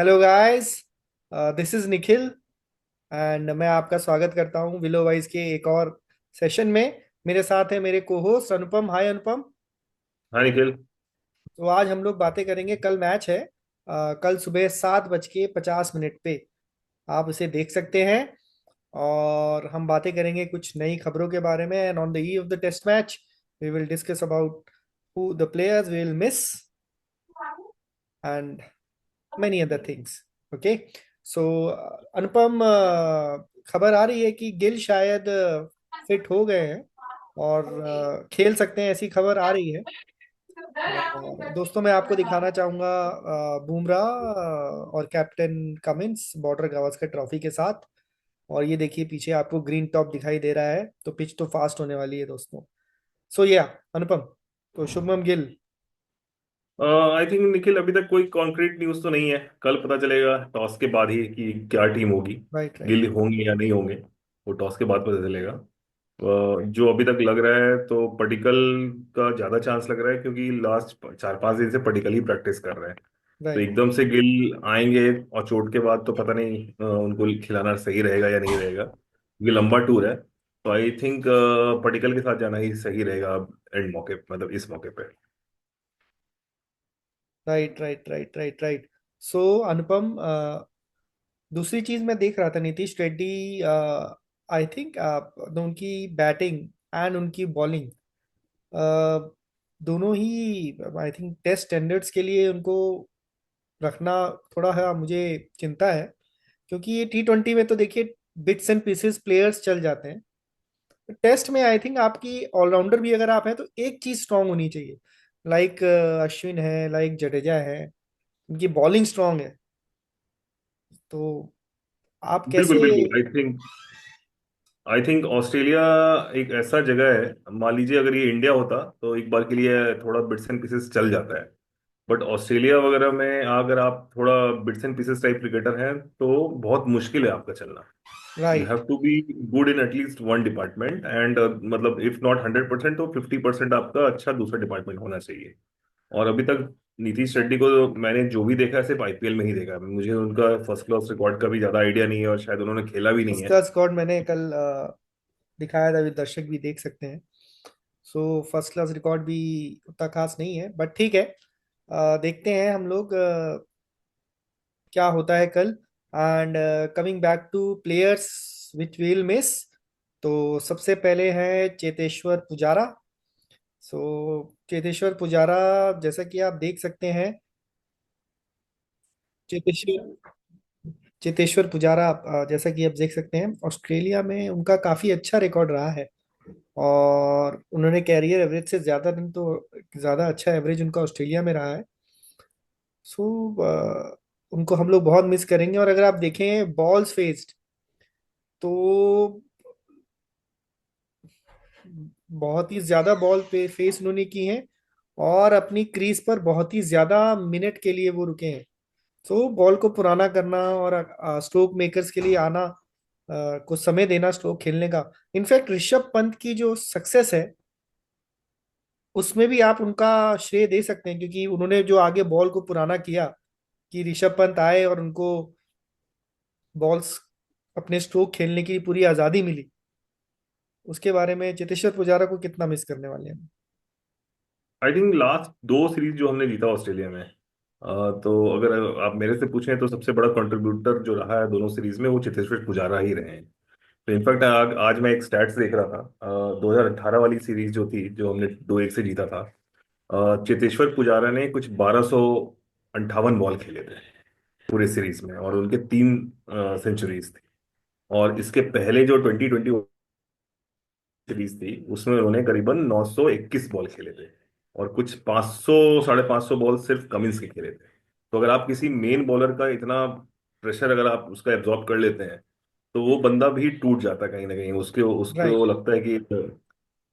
Hello guys, this is Nikhil and मैं आपका स्वागत करता हूं विलो वाइज के एक और सेशन में। मेरे साथ है मेरे को होस्ट अनुपम। हाय अनुपम। हाँ निखिल। तो आज हम लोग बातें करेंगे। कल मैच है, कल सुबह 7:50 पे आप इसे देख सकते हैं। और हम बातें करेंगे कुछ नई खबरों के बारे में। And on the eve of the test match we will discuss about who the players we will miss and many other things. Okay, so Anupam, खबर आ रही है कि गिल शायद फिट हो गए हैं और खेल सकते हैं, ऐसी खबर आ रही है। और दोस्तों मैं आपको दिखाना चाहूंगा बुमराह और captain Cummins border Gavaskar trophy के साथ। और ये देखिए पीछे आपको ग्रीन टॉप दिखाई दे रहा है, तो पिच तो फास्ट होने वाली है दोस्तों। सो या अनुपम, तो शुभमन गिल। आई थिंक निखिल अभी तक कोई कॉन्क्रीट न्यूज़ तो नहीं है। कल पता चलेगा टॉस के बाद ही कि क्या टीम होगी। Right right. गिल होंगे या नहीं होंगे, वो टॉस के बाद पता चलेगा। जो अभी तक लग रहा है तो पडिक्कल का ज्यादा चांस लग रहा है, क्योंकि लास्ट 4-5 दिन से पडिक्कल ही प्रैक्टिस कर रहे हैं। तो राइट एकदम से गिल आएंगे और चोट के बाद तो पता नहीं उनको खिलाना सही रहेगा या नहीं रहेगा, क्योंकि लंबा टूर है। तो आई थिंक पडिक्कल के साथ जाना ही सही रहेगा एंड मौके, मतलब इस मौके पे। Right right right right right. So Anupam, दूसरी चीज मैं देख रहा था, नीतीश रेड्डी, आई थिंक उनकी बैटिंग एंड उनकी बॉलिंग दोनों ही आई थिंक टेस्ट स्टैंडर्ड्स के लिए उनको रखना थोड़ा है, मुझे चिंता है। क्योंकि ये T20 में तो देखिए बिट्स एंड पीसेस प्लेयर्स चल जाते हैं। टेस्ट में आई थिंक आपकी ऑलराउंडर भी अगर आप हैं तो एक चीज स्ट्रांग होनी चाहिए। लाइक अश्विन है, लाइक जडेजा है, उनकी बॉलिंग स्ट्रांग है। तो आप बिल्कुल कैसे? बिल्कुल। आई थिंक ऑस्ट्रेलिया एक ऐसा जगह है, मान लीजिए अगर ये इंडिया होता तो एक बार के लिए थोड़ा बिट्स एंड पीसेस चल जाता है। बट ऑस्ट्रेलिया वगैरह में अगर आप थोड़ा bits and pieces type cricketer हैं तो बहुत मुश्किल है आपका चलना। You right. Have to be good in at least one department and मतलब इफ नॉट 100% तो 50% आपका अच्छा दूसरा डिपार्टमेंट होना चाहिए। और अभी तक नीतीश रेड्डी को मैंने जो भी देखा है सिर्फ आईपीएल में ही देखा है। मुझे उनका फर्स्ट क्लास रिकॉर्ड का भी ज्यादा आइडिया नहीं है और शायद उन्होंने खेला भी नहीं है। उसका स्क्वाड मैंने कल दिखाया था, अभी दर्शक भी देख सकते हैं। सो फर्स्ट क्लास रिकॉर्ड भी उतना खास नहीं है, बट ठीक है। देखते हैं हम लोग क्या होता है कल। And coming back two players which will miss, तो सबसे पहले है चेतेश्वर पुजारा। सो चेतेश्वर पुजारा, जैसा कि आप देख सकते हैं, चेतेश्वर चेतेश्वर पुजारा, जैसा कि आप देख सकते हैं ऑस्ट्रेलिया में उनका काफी अच्छा रिकॉर्ड रहा है। और उन्होंने कैरियर एवरेज से ज्यादा दिन तो ज्यादा अच्छा एवरेज उनका ऑस्ट्रेलिया में रहा है। सो उनको हम लोग बहुत मिस करेंगे। और अगर आप देखें बॉल्स फेस्ड, तो बहुत ही ज्यादा बॉल पे फेस उन्होंने की है। और अपनी क्रीज पर बहुत ही ज्यादा मिनट के लिए वो रुके हैं। तो बॉल को पुराना करना और स्ट्रोक मेकर्स के लिए आना, को समय देना स्ट्रोक खेलने का। इनफैक्ट ऋषभ पंत की जो सक्सेस है उसमें भी आप उनका श्रेय दे सकते हैं, क्योंकि उन्होंने जो आगे बॉल को पुराना किया कि ऋषभ पंत आए और उनको बॉल्स अपने स्ट्रोक खेलने की पूरी आजादी मिली। उसके बारे में चेतेश्वर पुजारा को कितना मिस करने वाले हैं। आई थिंक लास्ट दो सीरीज जो हमने जीता ऑस्ट्रेलिया में, तो अगर आप मेरे से पूछें तो सबसे बड़ा कंट्रीब्यूटर जो रहा है दोनों सीरीज में वो चेतेश्वर पुजारा ही रहे हैं। तो इनफैक्ट आज मैं एक स्टैट्स देख रहा था। 2018 वाली सीरीज जो थी, जो हमने 2-1 से जीता था, चेतेश्वर पुजारा ने कुछ 1258 बॉल खेले थे पूरे सीरीज में, और उनके 3 सेंचुरीज थी। और इसके पहले जो 2020 सीरीज थी उसमें उन्होंने करीबन 921 बॉल खेले थे, और कुछ 500 550 बॉल सिर्फ कमिंस के खेले थे। तो अगर आप किसी मेन बॉलर का इतना प्रेशर अगर आप उसका एब्जॉर्ब कर लेते हैं तो वो बंदा भी टूट जाता है कहीं ना कहीं। उसके उसको राइट। लगता है कि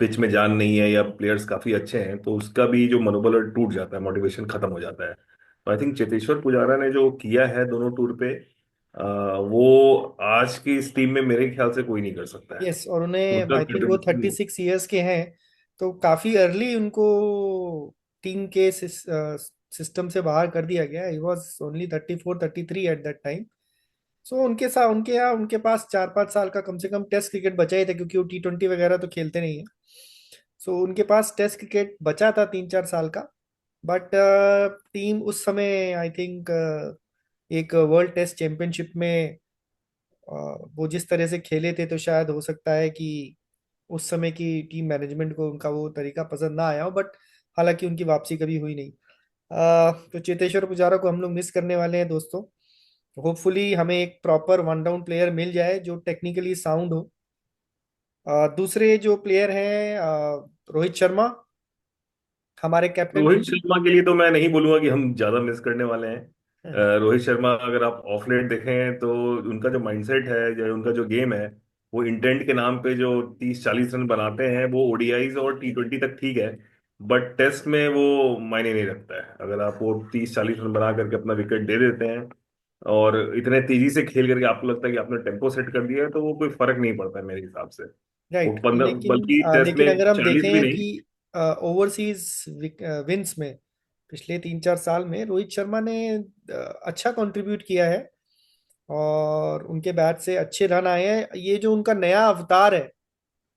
पिच में जान नहीं है या प्लेयर्स काफी अच्छे हैं, तो उसका भी जो मनोबल है टूट जाता है, मोटिवेशन खत्म हो जाता है। तो आई थिंक चेतेश्वर पुजारा ने जो किया है दोनों टूर पे, वो आज की इस टीम में मेरे ख्याल से कोई नहीं कर सकता है। यस, और उन्हें उनका आई थिंक वो थर्टी कंट्रीब्यूशन। सिक्स ईयर्स के हैं। तो काफी अर्ली उनको टीम के सिस्टम से बाहर कर दिया गया। He was only 34 33 at that time. So उनके साथ, उनके यहाँ, उनके पास 4 5 साल का कम से कम टेस्ट क्रिकेट बचा ही था, क्योंकि वो T20 वगैरह तो खेलते नहीं है। सो उनके पास टेस्ट क्रिकेट बचा था 3 4 साल का। बट टीम उस समय आई थिंक एक वर्ल्ड टेस्ट चैंपियनशिप में वो जिस तरह से खेले थे, तो शायद हो सकता है कि उस समय की टीम मैनेजमेंट को उनका वो तरीका पसंद ना आया हो। बट हालांकि उनकी वापसी कभी हुई नहीं। तो चेतेश्वर पुजारा को हम लोग मिस करने वाले हैं दोस्तों। होपफुली हमें एक प्रॉपर वन डाउन प्लेयर मिल जाए जो टेक्निकली साउंड हो। दूसरे जो प्लेयर हैं, रोहित शर्मा, हमारे कैप्टन रोहित टीम। शर्मा के लिए तो मैं नहीं बोलूंगा कि हम ज्यादा मिस करने वाले हैं। रोहित शर्मा अगर आप ऑफ लेट देखें तो उनका जो माइंडसेट है या उनका जो गेम है, वो इंटेंट के नाम पे जो 30 40 रन बनाते हैं वो ओडीआईज और T20 तक ठीक है, बट टेस्ट में वो मायने नहीं रखता है। अगर आप वो 30 40 रन बना करके अपना विकेट दे देते हैं और इतने तेजी से खेल करके आपको लगता है कि आपने टेम्पो सेट कर दिया है, तो वो कोई फर्क नहीं पड़ता है मेरे हिसाब से। वो राइट, 15, लेकिन बल्कि टेस्ट लेकिन में अगर हम 40 भी देखें नहीं। कि ओवरसीज विंस में पिछले 3 4 साल में रोहित शर्मा ने अच्छा कंट्रीब्यूट किया है, और उनके बैट से अच्छे रन आए हैं। ये जो उनका नया अवतार है,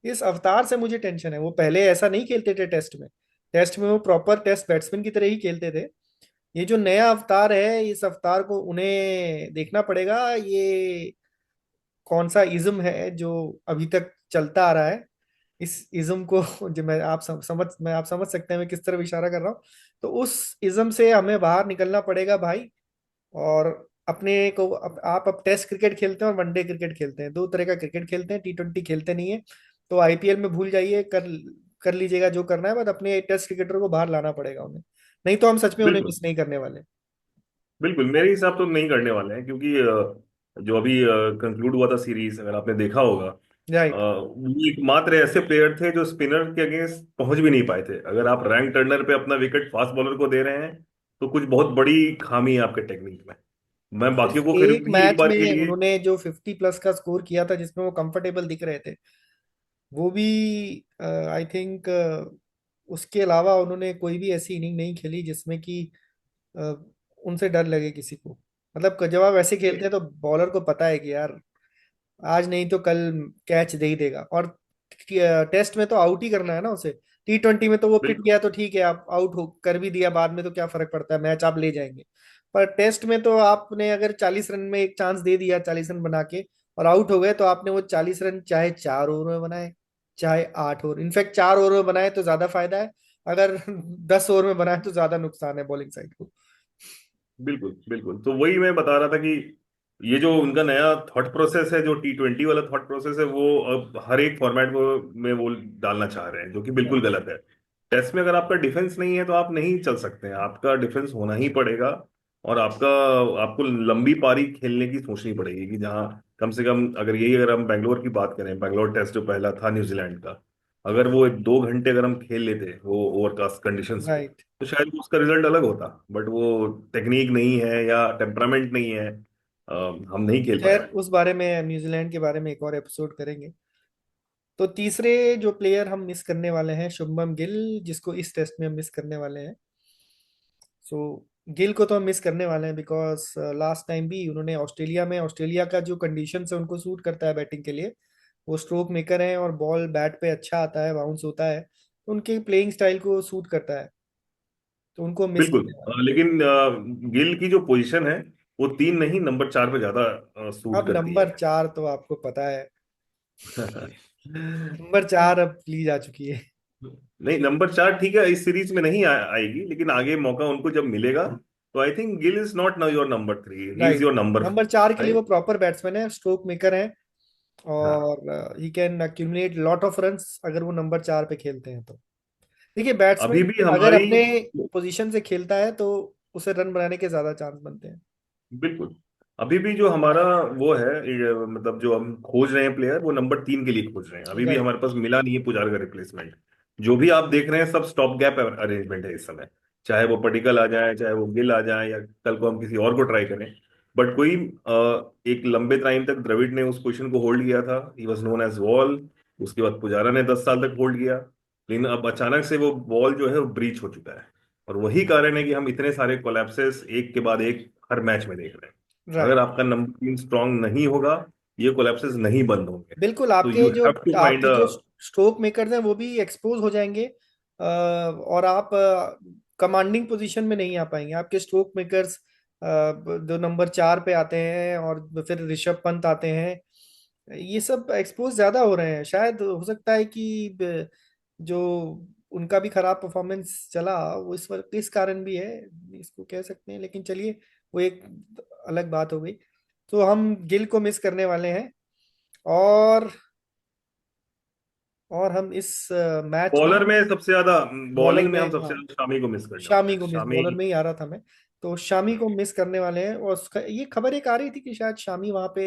इस अवतार से मुझे टेंशन है। वो पहले ऐसा नहीं खेलते थे टेस्ट में। टेस्ट में वो प्रॉपर टेस्ट बैट्समैन की तरह ही खेलते थे। ये जो नया अवतार है, इस अवतार को उन्हें देखना पड़ेगा। ये कौन सा इज्म है जो अभी तक चलता आ रहा है। इस इज्म को जो मैं आप समझ सकते हैं मैं किस तरफ इशारा कर रहा हूँ। तो उस इज्म से हमें बाहर निकलना पड़ेगा भाई। और अपने को आप अब टेस्ट क्रिकेट खेलते हैं और वनडे क्रिकेट खेलते हैं, दो तरह का क्रिकेट खेलते हैं, T20 खेलते नहीं है। तो आईपीएल में भूल जाइए, कर कर लीजिएगा जो करना है, बट अपने टेस्ट क्रिकेटर को बाहर लाना पड़ेगा उन्हें। नहीं तो हम सच में उन्हें बिल्कुल मिस नहीं करने वाले। बिल्कुल, मेरे हिसाब तो नहीं करने वाले हैं, क्योंकि जो अभी कंक्लूड हुआ था सीरीज, अगर आपने देखा होगा, राइट। वो एकमात्र ऐसे प्लेयर थे जो स्पिनर के अगेंस्ट पहुंच भी नहीं पाए थे। अगर आप रैंक टर्नर पे अपना विकेट फास्ट बॉलर को दे रहे हैं, तो कुछ बहुत बड़ी खामी है आपके टेक्निक में। मैं बाकियों सिर्फ को फिर एक भी एक मैच बार के में लिए। उन्होंने जो 50+ का स्कोर किया था, जिसमें वो कंफर्टेबल दिख रहे थे, वो भी आई थिंक उसके अलावा उन्होंने कोई भी ऐसी इनिंग नहीं खेली जिसमें कि अ, उनसे डर लगे किसी को। मतलब जब आप ऐसे खेलते हैं तो बॉलर को पता है कि यार आज नहीं तो कल कैच दे ही देगा। और टेस्ट में तो आउट ही करना है ना उसे। T20 में तो वो पिट बिल्कुल गया तो ठीक है, आप आउट हो कर भी दिया बाद में तो क्या फर्क पड़ता है, मैच आप ले जाएंगे। पर टेस्ट में तो आपने अगर 40 रन में एक चांस दे दिया, 40 रन बना के, और आउट हो गए, तो आपने वो 40 रन चाहे 4 ओवर में बनाए, चाहे 8 ओवर, इनफैक्ट 4 ओवर में बनाए तो ज्यादा फायदा है। अगर 10 ओवर में बनाए तो ज्यादा नुकसान है बॉलिंग साइड को। बिल्कुल बिल्कुल, तो वही मैं बता रहा था कि ये जो उनका नया थॉट प्रोसेस है, जो T20 वाला थॉट प्रोसेस है, वो अब हर एक फॉर्मेट में वो डालना चाह रहे हैं, जो कि बिल्कुल गलत है। टेस्ट में अगर आपका डिफेंस नहीं है तो आप नहीं चल सकते हैं, आपका डिफेंस होना ही पड़ेगा। और आपको लंबी पारी खेलने की सोचनी पड़ेगी, कि जहाँ कम से कम, अगर हम बैंगलोर की बात करें, बैंगलोर टेस्ट जो पहला था न्यूजीलैंड का, अगर वो 2 घंटे अगर हम खेल लेते वो ओवरकास्ट कंडीशंस में, राइट। तो शायद उसका रिजल्ट अलग होता। बट वो टेक्निक नहीं है या टेम्परामेंट नहीं है, हम नहीं खेल पाए। खैर, उस बारे में, न्यूजीलैंड के बारे में एक और एपिसोड करेंगे। तो तीसरे जो प्लेयर हम मिस करने वाले हैं, शुभमन गिल, जिसको इस टेस्ट में हम मिस करने वाले हैं। सो गिल को तो हम मिस करने वाले हैं बिकॉज लास्ट टाइम भी उन्होंने ऑस्ट्रेलिया में, ऑस्ट्रेलिया का जो कंडीशन है उनको सूट करता है बैटिंग के लिए। वो स्ट्रोक मेकर हैं और बॉल बैट पे अच्छा आता है, बाउंस होता है, तो उनके प्लेइंग स्टाइल को सूट करता है। तो उनको मिस बिल्कुल, करने वाले लेकिन गिल की जो पोजीशन है, वो 3 नहीं, नंबर 4 पे ज्यादा हैं। सूट अब करती है। नंबर 4 तो आपको पता है, नंबर 4 अब प्लीज आ चुकी है। नहीं, नंबर 4 ठीक है, इस सीरीज में नहीं आएगी, लेकिन आगे मौका उनको जब मिलेगा, तो I think Gill is not now your number 3, he is right. Your number number 4 के लिए वो फाइव। प्रॉपर बैट्समैन है, स्ट्रोक मेकर है, हाँ, और he can accumulate lot of runs अगर वो नंबर 4 पे खेलते हैं तो। देखिए, अभी बैट्समैन भी अगर हमारी। अपने पोजीशन से खेलता है तो उसे रन बनाने के ज्यादा चांस बनते हैं। बिल्कुल, अभी भी जो हमारा वो है, मतलब जो हम खोज रहे हैं प्लेयर, वो नंबर 3 के लिए खोज रहे हैं। अभी भी राइट। हमारे पास मिला नहीं है पुजारा का रिप्लेसमेंट। जो भी आप देख रहे हैं सब स्टॉप गैप अरेंजमेंट है इस समय। चाहे वो पटिकल आ जाए, चाहे वो गिल आ जाए, या कल को हम किसी और को ट्राई करें। बट कोई एक लंबे टाइम तक द्रविड़ ने उस पोजीशन को होल्ड किया था, he was known as wall. उसके बाद पुजारा ने 10 साल तक होल्ड किया, लेकिन अब अचानक से वो बॉल जो है वो ब्रीच हो चुका है। और वही कारण है कि हम इतने सारे कोलैप्सेस एक के बाद एक हर मैच में देख रहे हैं। अगर राइट। आपका नंबर 3 स्ट्रांग नहीं होगा, ये कोलैप्सेस नहीं बंद होंगे। बिल्कुल, तो यू आपके जो हैव टू फाइंड आपके जो स्ट्रोक मेकर्स हैं वो भी एक्सपोज हो जाएंगे, और आप कमांडिंग पोजीशन में नहीं आ पाएंगे। आपके स्ट्रोक मेकर्स जो नंबर 4 पे आते हैं, और फिर ऋषभ पंत आते हैं, ये सब एक्सपोज ज्यादा हो रहे हैं। शायद हो सकता है कि जो उनका भी खराब परफॉर्मेंस चला वो इस कारण भी है, इसको कह सकते हैं। लेकिन चलिए, वो एक अलग बात हो गई। तो हम गिल को मिस करने वाले हैं, और हम इस मैच में बॉलर में सबसे ज्यादा, बॉलर बॉलिंग में में, हम सबसे हाँ, ज्यादा शामी को मिस करने वाले शामी हैं। को मिस, शामी। बॉलर में ही आ रहा था मैं। तो शामी को मिस करने वाले हैं, और उसका ये खबर एक आ रही थी कि शायद शामी वहां पे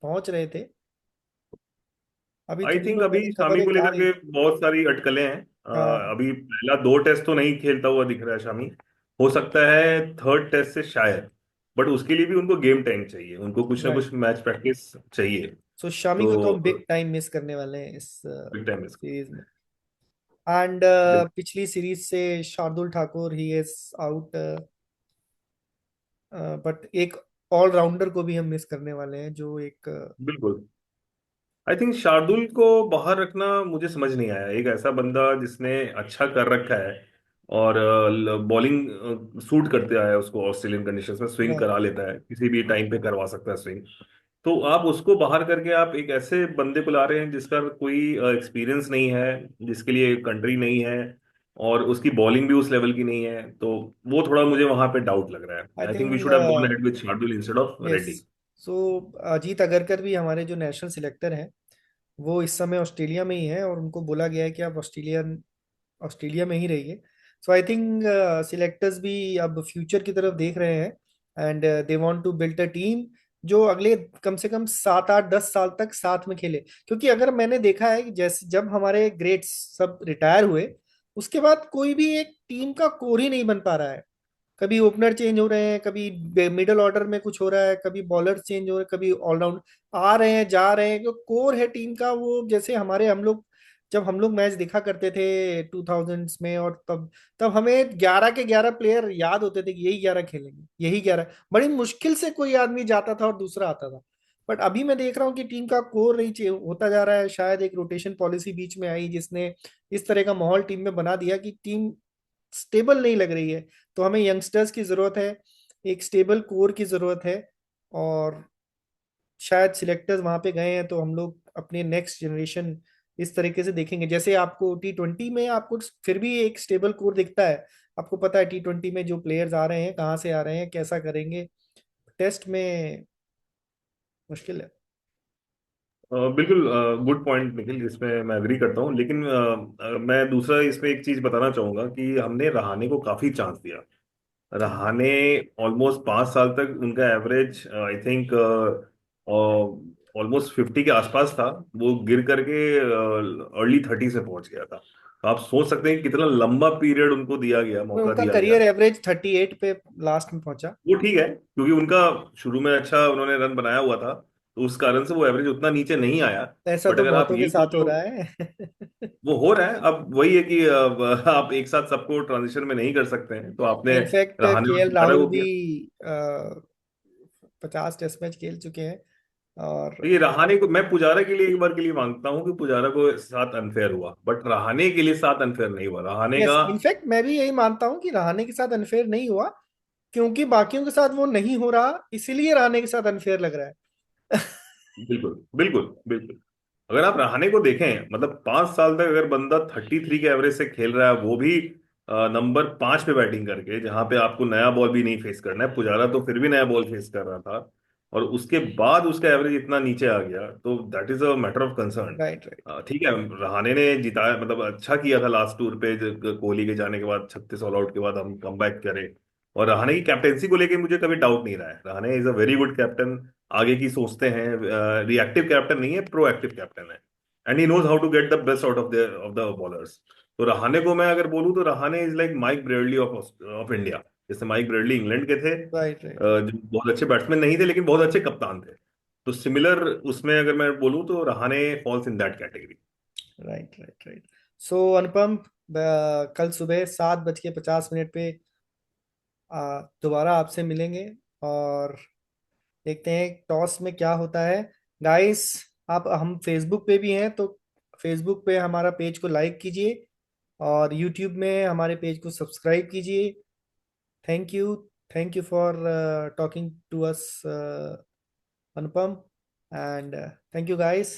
पहुंच रहे थे। अभी आई थोड़ी थिंक बहुत अभी ऐसी शामी खबरें को आ लेकर रही के थी। बहुत सारी अटकलें हैं। हाँ। अभी पहला 2 टेस्ट तो नहीं खेलता हुआ दिख रहा है शामी। हो सकता है थर्ड टेस्ट से शायद। बट उसके लिए भी उनको गेम टाइम चाहिए, उनको कुछ ना राइट। कुछ मैच प्रैक्टिस चाहिए। सो शामी को तो तो हम बिग टाइम मिस करने वाले हैं इस बिग टाइम मिस। सीरीज में। एंड पिछली सीरीज से Shardul Thakur he is out, but एक ऑलराउंडर को भी हम मिस करने वाले हैं, जो एक बिल्कुल। आई थिंक शार्दुल को बाहर रखना मुझे समझ नहीं आया। एक ऐसा बंदा जिसने अच्छा कर रखा है, और बॉलिंग सूट करते आया है उसको, ऑस्ट्रेलियन कंडीशंस में स्विंग राइट। करा लेता है, किसी भी टाइम पे करवा सकता है स्विंग। तो आप उसको बाहर करके आप एक ऐसे बंदे को ला रहे हैं जिसका कोई एक्सपीरियंस नहीं है, जिसके लिए कंट्री नहीं है, और उसकी बॉलिंग भी उस लेवल की नहीं है। तो वो थोड़ा मुझे वहां पे डाउट लग रहा आई है। I think we think should have gone ahead with Shardul instead of yes. Reddy. So Ajit Agarkar भी हमारे जो नेशनल सिलेक्टर हैं, वो इस समय ऑस्ट्रेलिया में ही है, और उनको बोला गया है कि आप ऑस्ट्रेलिया में ही रहिए। सो आई थिंक सिलेक्टर्स भी अब फ्यूचर की तरफ देख रहे हैं, and they want to build a team जो अगले कम से कम 7 8 10 साल तक साथ में खेले। क्योंकि अगर मैंने देखा है कि जैसे जब हमारे ग्रेट्स सब रिटायर हुए, उसके बाद कोई भी एक टीम का कोर ही नहीं बन पा रहा है। कभी ओपनर चेंज हो रहे हैं, कभी मिडिल ऑर्डर में कुछ हो रहा है, कभी बॉलर चेंज हो रहे हैं, कभी ऑलराउंड आ रहे हैं जा रहे हैं। जो कोर है टीम का, वो जैसे हमारे हम लोग जब हम लोग मैच देखा करते थे 2000s में, और तब तब हमें 11 के 11 प्लेयर याद होते थे कि यही 11 खेलेंगे, यही 11। बड़ी मुश्किल से कोई आदमी जाता था और दूसरा आता था। बट अभी मैं देख रहा हूँ कि टीम का कोर नहीं होता जा रहा है। शायद एक रोटेशन पॉलिसी बीच में आई, जिसने इस तरह का माहौल टीम में बना दिया कि टीम स्टेबल नहीं लग रही है। तो हमें यंगस्टर्स की जरूरत है, एक स्टेबल कोर की जरूरत है। और शायद सिलेक्टर्स वहां पे गए हैं, तो हम लोग अपने नेक्स्ट जनरेशन इस तरीके से देखेंगे। जैसे आपको T20 में आपको फिर भी एक स्टेबल कोर दिखता है। आपको पता है T20 में जो प्लेयर्स आ रहे हैं कहाँ से आ रहे हैं, कैसा करेंगे। टेस्ट में मुश्किल है। बिल्कुल। गुड पॉइंट निखिल, इसमें मैं एग्री करता हूँ। लेकिन मैं दूसरा इसमें एक चीज बताना चाहूंगा कि हमने रहाणे को काफी चांस दिया। रहाणे ऑलमोस्ट 5 साल तक उनका एवरेज आई थिंक ऑलमोस्ट 50 के आसपास था। वो गिर करके अर्ली 30 से पहुंच गया था। तो आप सोच सकते हैं कि कितना लंबा पीरियड उनको दिया गया, मौका उनका दिया गया। करियर एवरेज 38 पे लास्ट में पहुंचा। वो ठीक है, क्योंकि उनका शुरू में अच्छा उन्होंने रन बनाया हुआ था, तो उस कारण से वो एवरेज उतना नीचे नहीं आया। ऐसा बट तो अगर आप बहुतों के ये साथ हो बोलो, रहा है। वो हो रहा है। अब वही है कि अब आप एक साथ सबको ट्रांजिशन में नहीं कर सकते हैं, तो आपने इनफैक्ट रहाने और KL पुजारा राहुल को भी किया। 50 टेस्ट मैच खेल चुके हैं। और तो ये रहाने को मैं पुजारा के लिए एक बार के लिए मांगता हूं कि पुजारा को साथ अनफेयर हुआ, बट रहाने के लिए साथ अनफेयर नहीं हुआ। रहाने यस, का इनफैक्ट मैं भी यही मानता हूँ कि रहाणे के साथ अनफेयर नहीं हुआ, क्योंकि बाकियों के साथ वो नहीं हो रहा, इसीलिए रहाणे के साथ अनफेयर लग रहा है। बिल्कुल बिल्कुल बिल्कुल। अगर आप रहाणे को देखें, मतलब 5 साल तक अगर बंदा 33 के एवरेज से खेल रहा है, वो भी नंबर 5 पे बैटिंग करके, जहां पे आपको नया बॉल भी नहीं फेस करना है। पुजारा तो फिर भी नया बॉल फेस कर रहा था, और उसके बाद उसका एवरेज इतना नीचे आ गया, तो that is a matter of concern. Right, right. ठीक है, रहाणे ने जिताया, मतलब अच्छा किया था लास्ट टूर पे, कोहली के जाने के बाद 36 ऑल आउट के बाद हम कम बैक करें। और रहाणे की कैप्टेंसी को लेके मुझे कभी डाउट नहीं रहा है। Rahane is a very good captain, आगे की सोचते हैं। रिएक्टिव कैप्टन नहीं है, प्रोएक्टिव कैप्टन है। And he knows how to get the best out of the bowlers. तो रहाणे को मैं अगर बोलूं, तो Rahane is like Mike Brearley of of India. जैसे माइक ब्रेडली इंग्लैंड के थे, राइट, राइट, जो बहुत अच्छे बैट्समैन नहीं थे लेकिन बहुत अच्छे कप्तान थे। तो सिमिलर उसमें अगर मैं बोलूं, तो Rahane falls in that category. Right, right, right. So Anupam, कल सुबह 7:50 पे दोबारा आपसे मिलेंगे और देखते हैं टॉस में क्या होता है। गाइस, आप हम फेसबुक पे भी हैं, तो फेसबुक पे हमारा पेज को लाइक कीजिए और यूट्यूब में हमारे पेज को सब्सक्राइब कीजिए। Thank you, thank you for talking to us, Anupam, and thank you guys.